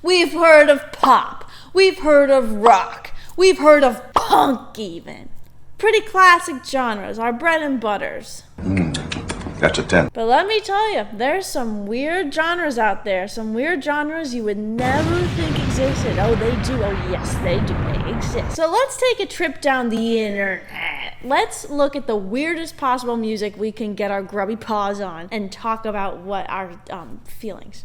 We've heard of pop, we've heard of rock, we've heard of punk even. Pretty classic genres, our bread and butters. That's a 10. But let me tell you, there's some weird genres out there, some weird genres you would never think existed. Oh, they do. Oh, yes, they do. They exist. So let's take a trip down the internet. Let's look at the weirdest possible music we can get our grubby paws on and talk about what our feelings.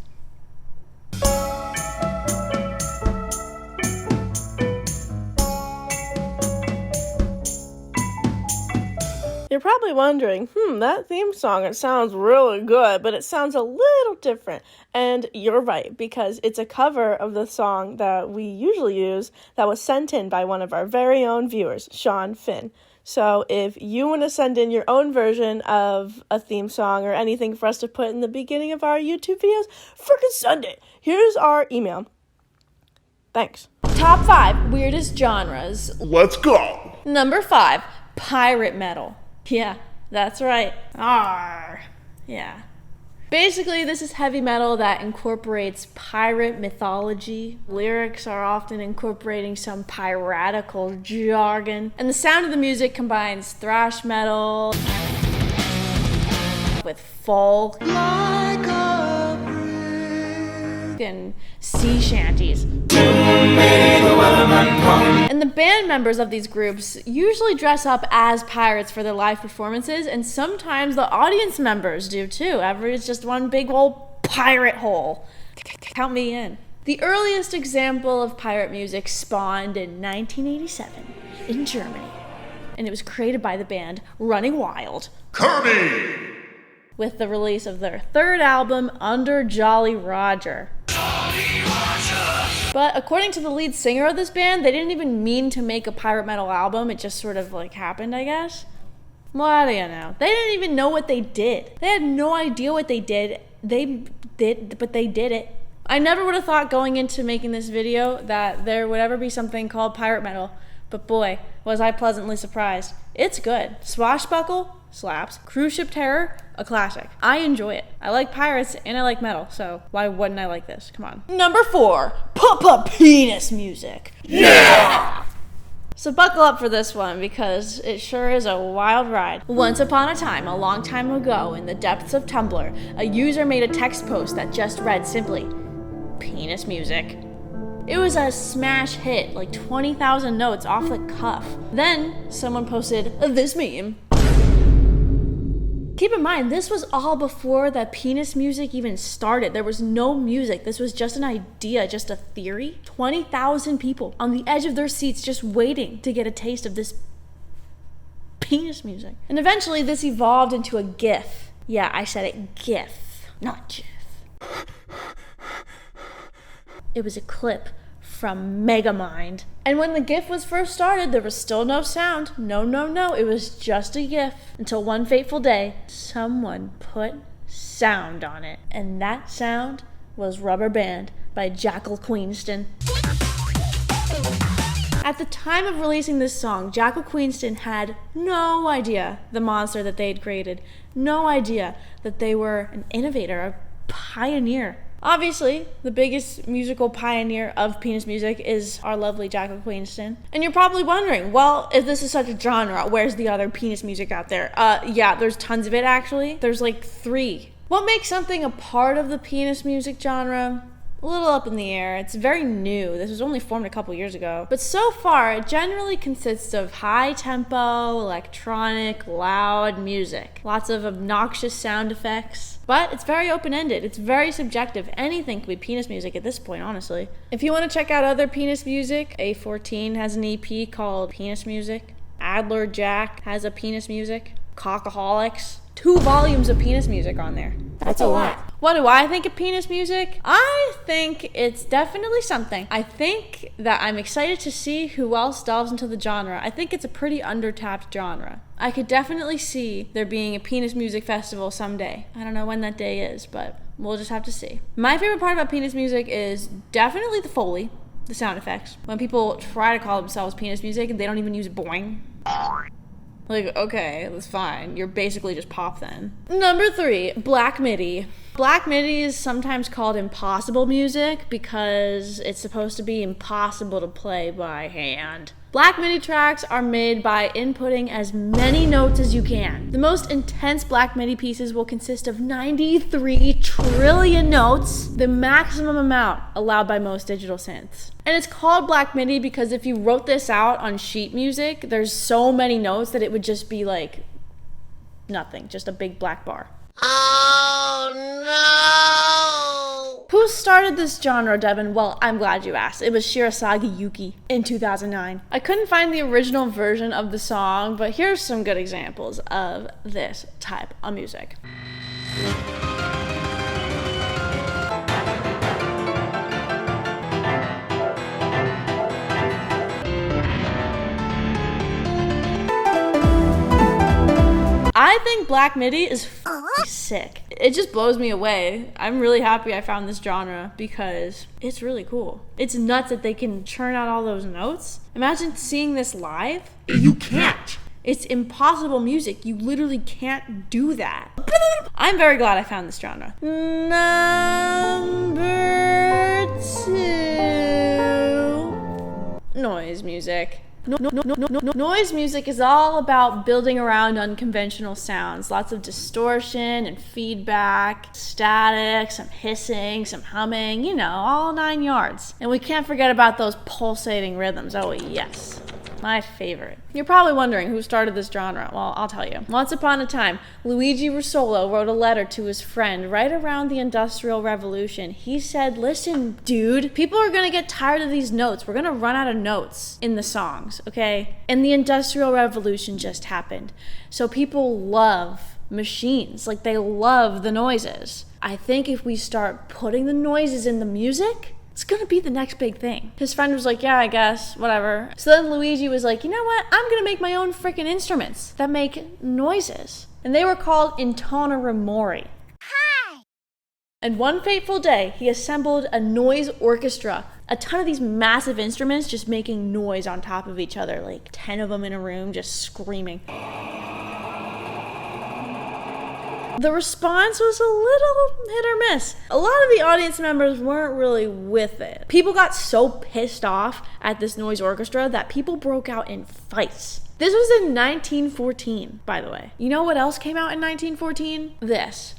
You're probably wondering, that theme song, it sounds really good, but it sounds a little different. And you're right, because it's a cover of the song that we usually use that was sent in by one of our very own viewers, Sean Finn. So if you want to send in your own version of a theme song or anything for us to put in the beginning of our YouTube videos, freaking send it. Here's our email. Thanks. Top 5 weirdest genres. Let's go! Number 5, pirate metal. Yeah, that's right. Arr. Yeah. Basically, this is heavy metal that incorporates pirate mythology. Lyrics are often incorporating some piratical jargon. And the sound of the music combines thrash metal with folk and sea shanties. And the band members of these groups usually dress up as pirates for their live performances, and sometimes the audience members do too. It's just one big old pirate hole. Count me in. The earliest example of pirate music spawned in 1987 in Germany, and it was created by the band Running Wild. Kirby! With the release of their third album, Under Jolly Roger. But according to the lead singer of this band, they didn't even mean to make a pirate metal album. It just sort of happened, I guess. What do you know? They didn't even know what they did. They had no idea what they did. But they did it. I never would have thought going into making this video that there would ever be something called pirate metal. But boy, was I pleasantly surprised. It's good. Swashbuckle slaps. Cruise Ship Terror, a classic. I enjoy it. I like pirates and I like metal, so why wouldn't I like this? Come on. Number 4, Papa Penis music. Yeah! So buckle up for this one because it sure is a wild ride. Once upon a time, a long time ago, in the depths of Tumblr, a user made a text post that just read simply, penis music. It was a smash hit, 20,000 notes off the cuff. Then someone posted this meme. Keep in mind, this was all before the penis music even started. There was no music. This was just an idea, just a theory. 20,000 people on the edge of their seats just waiting to get a taste of this penis music. And eventually this evolved into a GIF. Yeah, I said it, GIF, not GIF. It was a clip from Megamind. And when the GIF was first started, there was still no sound. No. It was just a GIF. Until one fateful day, someone put sound on it. And that sound was Rubber Band by Jackal Queenston. At the time of releasing this song, Jackal Queenston had no idea the monster that they had created. No idea that they were an innovator, a pioneer. Obviously, the biggest musical pioneer of penis music is our lovely Jackal Queenston. And you're probably wondering, well, if this is such a genre, where's the other penis music out there? Yeah, there's tons of it actually. There's 3. What makes something a part of the penis music genre? A little up in the air. It's very new. This was only formed a couple years ago. But so far, it generally consists of high-tempo, electronic, loud music. Lots of obnoxious sound effects. But it's very open-ended. It's very subjective. Anything could be penis music at this point, honestly. If you want to check out other penis music, A14 has an EP called Penis Music. Adler Jack has a penis music. Cockaholics. 2 volumes of penis music on there. That's a lot. What do I think of penis music? I think it's definitely something. I think that I'm excited to see who else delves into the genre. I think it's a pretty undertapped genre. I could definitely see there being a penis music festival someday. I don't know when that day is, but we'll just have to see. My favorite part about penis music is definitely the Foley, the sound effects. When people try to call themselves penis music and they don't even use boing. Like, okay, that's fine. You're basically just pop then. Number 3, Black MIDI. Black MIDI is sometimes called impossible music because it's supposed to be impossible to play by hand. Black MIDI tracks are made by inputting as many notes as you can. The most intense Black MIDI pieces will consist of 93 trillion notes, the maximum amount allowed by most digital synths. And it's called Black MIDI because if you wrote this out on sheet music, there's so many notes that it would just be like nothing, just a big black bar. Oh no! Who started this genre, Devin? Well, I'm glad you asked. It was Shirasagi Yuki in 2009. I couldn't find the original version of the song, but here's some good examples of this type of music. I think Black MIDI is sick. It just blows me away. I'm really happy I found this genre because it's really cool. It's nuts that they can churn out all those notes. Imagine seeing this live. You can't. It's impossible music. You literally can't do that. I'm very glad I found this genre. Number 2. Noise music. Noise music is all about building around unconventional sounds. Lots of distortion and feedback, static, some hissing, some humming, you know, all 9 yards. And we can't forget about those pulsating rhythms. Oh yes, my favorite. You're probably wondering who started this genre. Well, I'll tell you. Once upon a time, Luigi Russolo wrote a letter to his friend right around the Industrial Revolution. He said, listen, dude, people are gonna get tired of these notes. We're gonna run out of notes in the songs, okay? And the Industrial Revolution just happened. So people love machines, like they love the noises. I think if we start putting the noises in the music, it's gonna be the next big thing. His friend was like, yeah, I guess, whatever. So then Luigi was like, you know what? I'm gonna make my own freaking instruments that make noises. And they were called intonarumori. Hi! And one fateful day, he assembled a noise orchestra. A ton of these massive instruments just making noise on top of each other, like 10 of them in a room just screaming. The response was a little hit or miss. A lot of the audience members weren't really with it. People got so pissed off at this noise orchestra that people broke out in fights. This was in 1914, by the way. You know what else came out in 1914? This.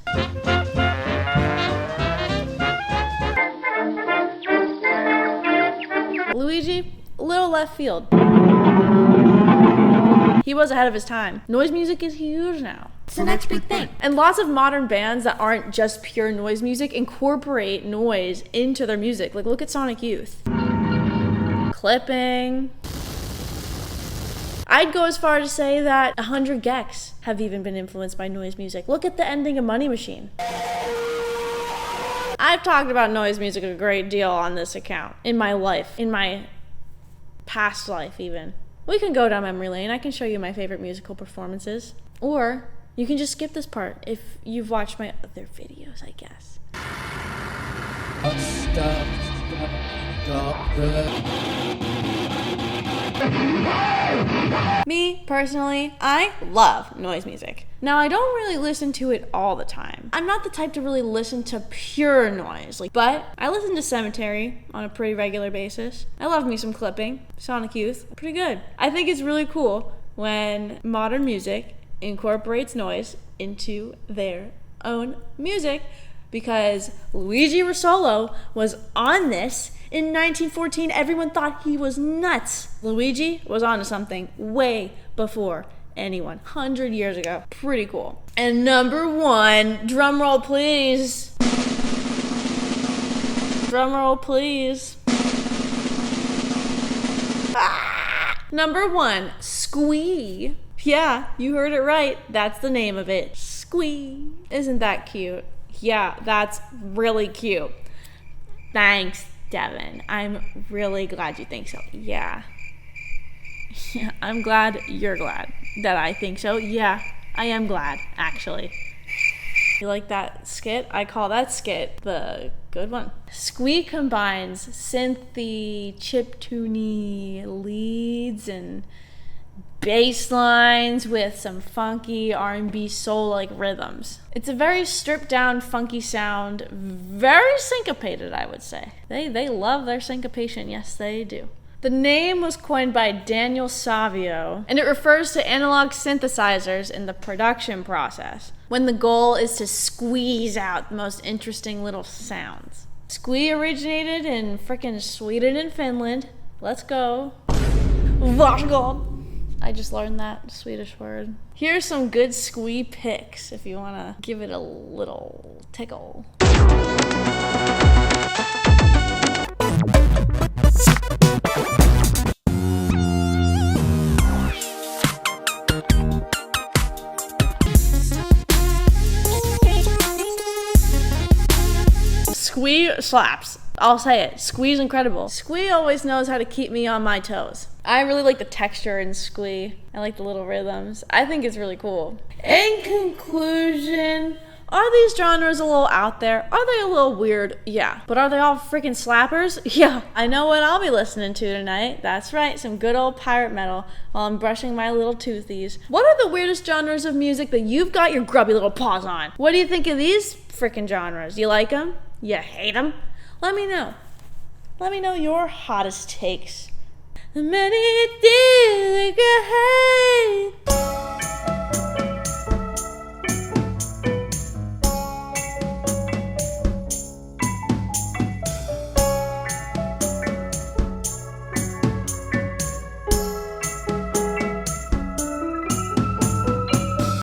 Luigi, a little left field. He was ahead of his time. Noise music is huge now. It's the next big thing. And lots of modern bands that aren't just pure noise music incorporate noise into their music. Like, look at Sonic Youth. Clipping. I'd go as far to say that 100 Gex have even been influenced by noise music. Look at the ending of Money Machine. I've talked about noise music a great deal on this account. In my life. In my past life, even. We can go down memory lane. I can show you my favorite musical performances. Or you can just skip this part if you've watched my other videos, I guess. Me, personally, I love noise music. Now, I don't really listen to it all the time. I'm not the type to really listen to pure noise, but I listen to Cemetery on a pretty regular basis. I love me some Clipping, Sonic Youth, pretty good. I think it's really cool when modern music incorporates noise into their own music because Luigi Russolo was on this in 1914. Everyone thought he was nuts. Luigi was onto something way before anyone, 100 years ago. Pretty cool. And number 1, drum roll please. Drum roll please. Number 1, SKWEEE. Yeah, you heard it right. That's the name of it. SKWEEE. Isn't that cute? Yeah, that's really cute. Thanks, Devin. I'm really glad you think so. Yeah. Yeah, I'm glad you're glad that I think so. Yeah, I am glad, actually. You like that skit? I call that skit the good one. SKWEEE combines synthy, chiptune leads and bass lines with some funky R&B soul-like rhythms. It's a very stripped down, funky sound, very syncopated, I would say. They love their syncopation, yes they do. The name was coined by Daniel Savio, and it refers to analog synthesizers in the production process, when the goal is to squeeze out the most interesting little sounds. SKWEEE originated in frickin' Sweden and Finland. Let's go. Varsågod. I just learned that Swedish word. Here's some good SKWEEE picks if you want to give it a little tickle. SKWEEE slaps. I'll say it. SKWEEE's incredible. SKWEEE always knows how to keep me on my toes. I really like the texture in SKWEEE. I like the little rhythms. I think it's really cool. In conclusion, are these genres a little out there? Are they a little weird? Yeah. But are they all freaking slappers? Yeah. I know what I'll be listening to tonight. That's right, some good old pirate metal while I'm brushing my little toothies. What are the weirdest genres of music that you've got your grubby little paws on? What do you think of these freaking genres? You like them? You hate them? Let me know. Let me know your hottest takes. The many